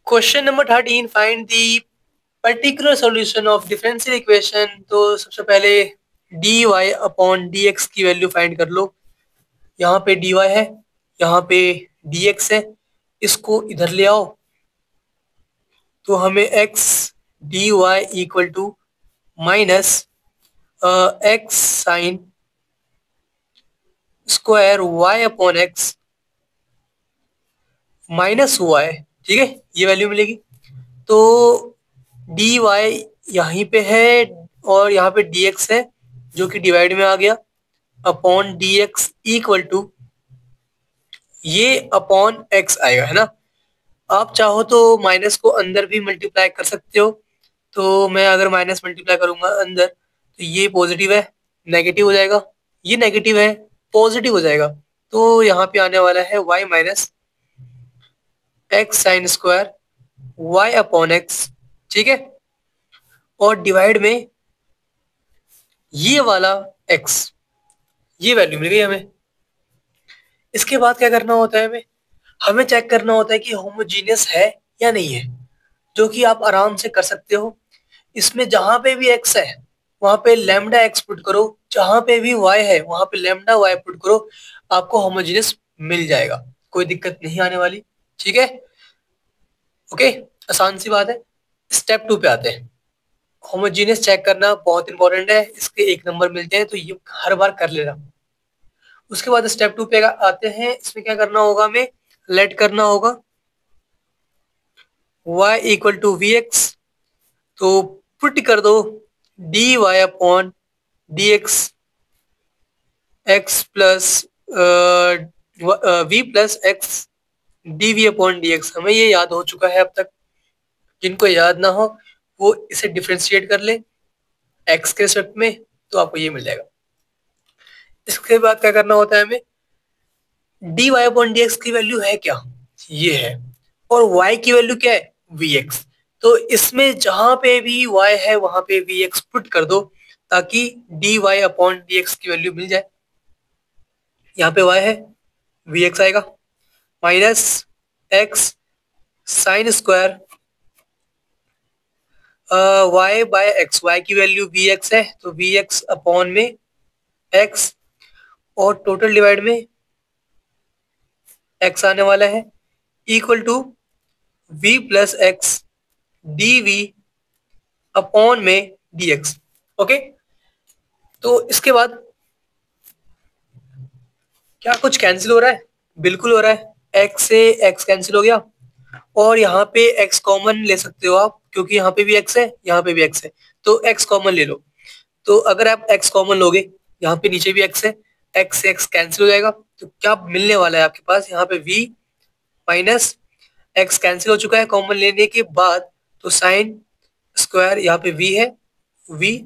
Question number 13, find the particular solution of differential equation. तो सबसे पहले d y upon d x की value find कर लो। यहाँ पे डी वाई है, यहाँ पे डी एक्स है, इसको इधर ले आओ तो हमें x d y equal to minus x sine square y upon x minus y, ठीक है, ये वैल्यू मिलेगी। तो डी वाई यहीं पे है और यहाँ पे डी एक्स है जो कि डिवाइड में आ गया, upon d x equal to ये अपॉन एक्स आएगा, है ना। आप चाहो तो माइनस को अंदर भी मल्टीप्लाई कर सकते हो। तो मैं अगर माइनस मल्टीप्लाई करूंगा अंदर तो ये पॉजिटिव है, नेगेटिव हो जाएगा, ये नेगेटिव है, पॉजिटिव हो जाएगा। तो यहाँ पे आने वाला है y minus x sine square y upon x, ठीक है, और डिवाइड में ये वाला x, ये वैल्यू मिल गई हमें। इसके बाद क्या करना होता है, हमें चेक करना होता है कि होमोजीनियस है या नहीं है, जो कि आप आराम से कर सकते हो। इसमें जहां पे भी x है वहां पे लैम्डा x पुट करो, जहां पे भी y है वहां पे लैम्डा y पुट करो, आपको होमोजीनियस मिल जाएगा, कोई दिक्कत नहीं आने वाली, ठीक है। ओके, आसान सी बात है। स्टेप 2 पे आते हैं। होमोजीनियस चेक करना बहुत इंपॉर्टेंट है, इसके 1 नंबर मिलते हैं तो ये हर बार कर लेना। उसके बाद स्टेप 2 पे आते हैं। इसमें क्या करना होगा, हमें लेट करना होगा y equal to v x, तो पुट कर दो d y upon d x x plus v plus x d v upon d x. हमें ये याद हो चुका है अब तक, जिनको याद ना हो वो इसे डिफ्रेंशिएट कर ले एक्स के रिस्पेक्ट में, तो आपको ये मिल जाएगा। इसके बाद क्या करना होता है, हमें d y upon d x की वैल्यू है क्या, ये है, और y की वैल्यू क्या है, वी एक्स। तो इसमें जहां पे भी y है वहां पे वी एक्स पुट कर दो ताकि d y upon d x की वैल्यू मिल जाए। यहाँ पे y है, वी एक्स आएगा, minus x sine square y by x, y की वैल्यू वी एक्स है तो वी एक्स अपॉन में x, और टोटल डिवाइड में x आने वाला है, equal to v plus x d v upon में डी एक्स। ओके, तो इसके बाद क्या कुछ कैंसिल हो रहा है, बिल्कुल हो रहा है। x से x कैंसिल हो गया, और यहाँ पे x कॉमन ले सकते हो आप, क्योंकि यहाँ पे भी x है यहाँ पे भी x है, तो x कॉमन ले लो। तो अगर आप x कॉमन लोगे, यहाँ पे नीचे भी x है, x से x कैंसिल हो जाएगा, तो क्या मिलने वाला है आपके पास, यहाँ पे v माइनस x कैंसिल हो चुका है कॉमन लेने के बाद, तो साइन स्क्वायर यहाँ पे v है, v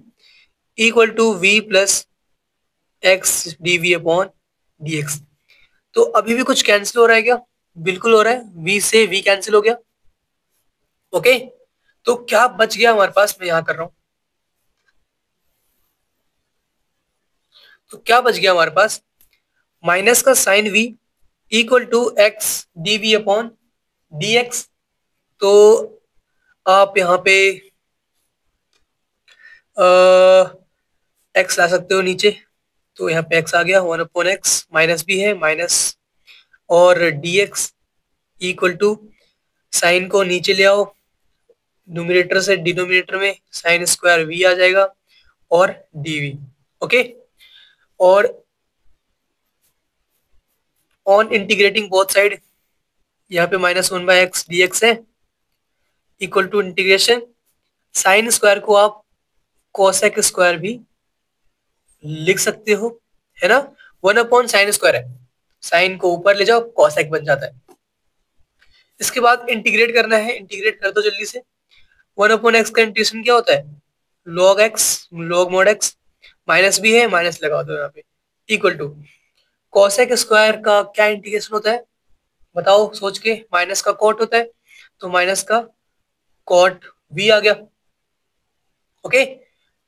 equal to v plus x d v upon d x. तो अभी भी कुछ कैंसिल हो रहा है क्या, बिल्कुल हो रहा है, v से v कैंसिल हो गया। ओके, तो क्या बच गया हमारे पास, मैं यहां कर रहा हूं, तो क्या बच गया हमारे पास, माइनस का sign v equal to x d v upon d x. तो आप यहाँ पे एक्स ला सकते हो नीचे, तो यहाँ पे एक्स आ गया, 1 अपॉन एक्स, माइनस भी है माइनस, और d x equal to sine को नीचे ले आओ, न्यूमरेटर से डिनोमिनेटर में साइन स्क्वायर v आ जाएगा और dv। ओके, और ऑन इंटीग्रेटिंग बोथ साइड, यहाँ पे -1/x dx है, equal to integration sine square को आप कोसेक स्क्वायर भी लिख सकते हो, है ना। 1 अपॉन साइन स्क्वायर है, साइन को ऊपर ले जाओ कोसेक बन जाता है। इसके बाद इंटीग्रेट करना है, इंटीग्रेट कर दो जल्दी से। 1 अपॉन एक्स का इंटीग्रेशन क्या होता है, log x log mod x, minus भी है माइनस लगा दो यहाँ पे, इक्वल टू कोसेक स्क्वायर का क्या इंटीग्रेशन होता है, बताओ सोच के, माइनस का कॉट होता है, तो माइनस का कॉट v आ गया। ओके,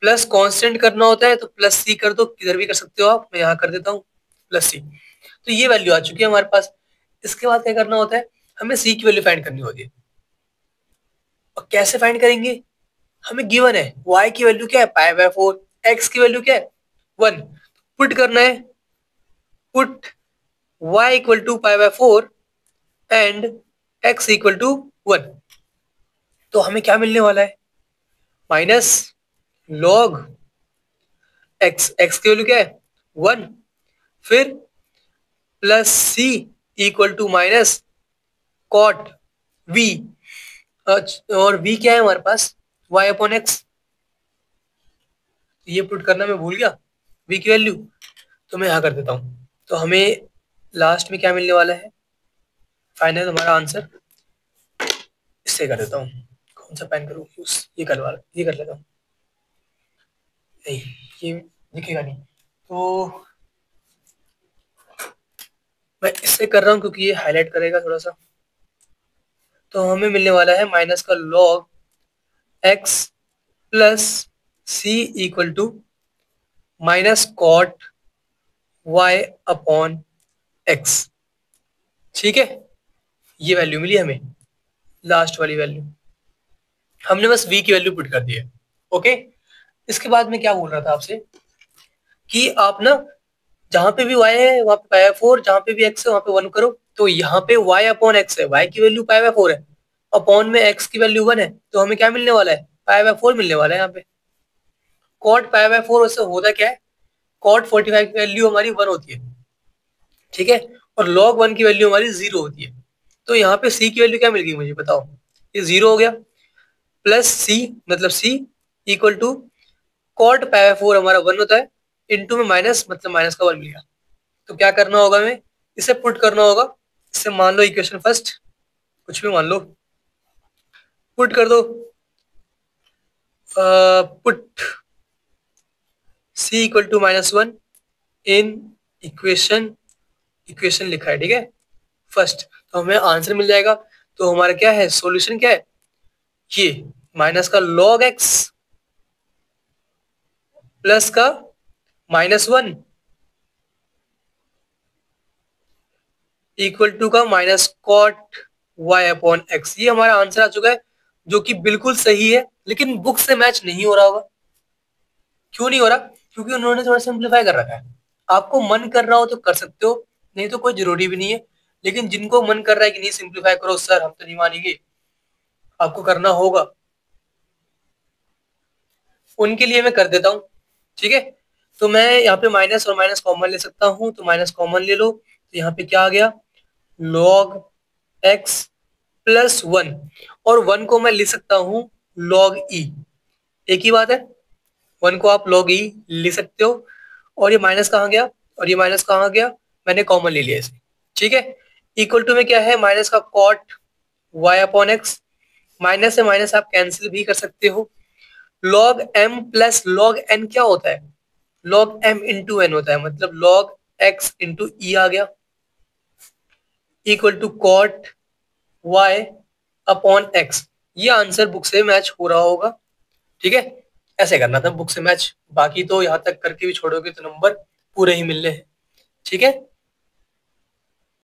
प्लस कांस्टेंट करना होता है तो प्लस सी कर दो, किधर भी कर सकते हो आप, मैं यहाँ कर देता हूँ प्लस सी। तो ये वैल्यू आ चुकी है हमारे पास। इसके बाद क्या करना होता है, हमें सी की वैल्यू फाइंड करनी होती है। और कैसे फाइंड करेंगे? हमें गिवन है y की वैल्यू क्या है, π/4, x की वैल्यू क्या है 1। पुट करना है, put y equal to π/4 and x equal to 1। तो हमें क्या मिलने वाला है, माइनस लॉग x की वैल्यू क्या है 1, फिर plus c equal to minus cot v, और v क्या है हमारे पास y अपॉन एक्स। ये पुट करना मैं भूल गया v की वैल्यू, तो मैं यहाँ कर देता हूँ। तो हमें लास्ट में क्या मिलने वाला है, फाइनल हमारा आंसर, इससे कर देता हूँ। कौन सा पेन करूँ, ये कर लेता हूँ। नहीं, ये दिखेगा नहीं, तो मैं इससे कर रहा हूँ क्योंकि ये हाईलाइट करेगा थोड़ा सा। तो हमें मिलने वाला है माइनस का log x plus c equal to minus cot y upon x. ठीक है, ये वैल्यू मिली हमें, लास्ट वाली वैल्यू। हमने बस v की वैल्यू पुट कर दी है। ओके, इसके बाद में क्या बोल रहा था आपसे कि आप ना जहां पे भी y है वहां पे π/4, जहां पे भी x है वहां पे 1 करो। तो यहाँ पे y अपॉन x है, y की वैल्यू π/4 है, अपॉन में x की वैल्यू 1 है, तो हमें क्या मिलने वाला है, π/4 मिलने वाला है। यहाँ पे कॉट π/4 से होता क्या है, कॉट 45 की वैल्यू हमारी 1 होती है, ठीक है, और log 1 की वैल्यू हमारी 0 होती है। तो यहाँ पे c की वैल्यू क्या मिल गई मुझे बताओ, ये 0 हो गया, प्लस c मतलब c इक्वल टू कॉट π/4 हमारा 1 होता है, इंटू में माइनस मतलब माइनस का 1 मिल गया। तो क्या करना होगा, हमें इसे पुट करना होगा। इसे मान लो इक्वेशन फर्स्ट, कुछ भी मान लो, पुट कर दो, put c equal to -1 in equation, equation लिखा है ठीक है फर्स्ट, तो हमें आंसर मिल जाएगा। तो हमारा क्या है, सॉल्यूशन क्या है, ये माइनस का log x प्लस का -1 इक्वल टू का minus cot y upon x. ये हमारा आंसर आ चुका है, जो कि बिल्कुल सही है, लेकिन बुक से मैच नहीं हो रहा होगा। क्यों नहीं हो रहा, क्योंकि उन्होंने थोड़ा सिंप्लीफाई कर रखा है। आपको मन कर रहा हो तो कर सकते हो, नहीं तो कोई जरूरी भी नहीं है। लेकिन जिनको मन कर रहा है कि नहीं सिंप्लीफाई करो सर हम तो नहीं मानेंगे, आपको करना होगा, उनके लिए मैं कर देता हूँ। ठीक है, तो मैं यहाँ पे माइनस और माइनस कॉमन ले सकता हूँ, तो माइनस कॉमन ले लो, तो यहाँ पे क्या आ गया, log x प्लस 1, और 1 को मैं लिख सकता हूँ log e, एक ही बात है, 1 को आप log e लिख सकते हो। और ये माइनस कहाँ गया और ये माइनस कहाँ गया, मैंने कॉमन ले लिया इसे। ठीक है, इक्वल टू में क्या है, माइनस का cot y upon x, minus से माइनस आप कैंसिल भी कर सकते हो। log m plus log n क्या होता है, log m इंटू n होता है, मतलब log x इंटू e आ गया, equal to cot y upon x। ये आंसर बुक से मैच हो रहा होगा। ठीक है, ऐसे करना था बुक से मैच, बाकी तो यहाँ तक करके भी छोड़ोगे तो नंबर पूरे ही मिलने हैं। ठीक है।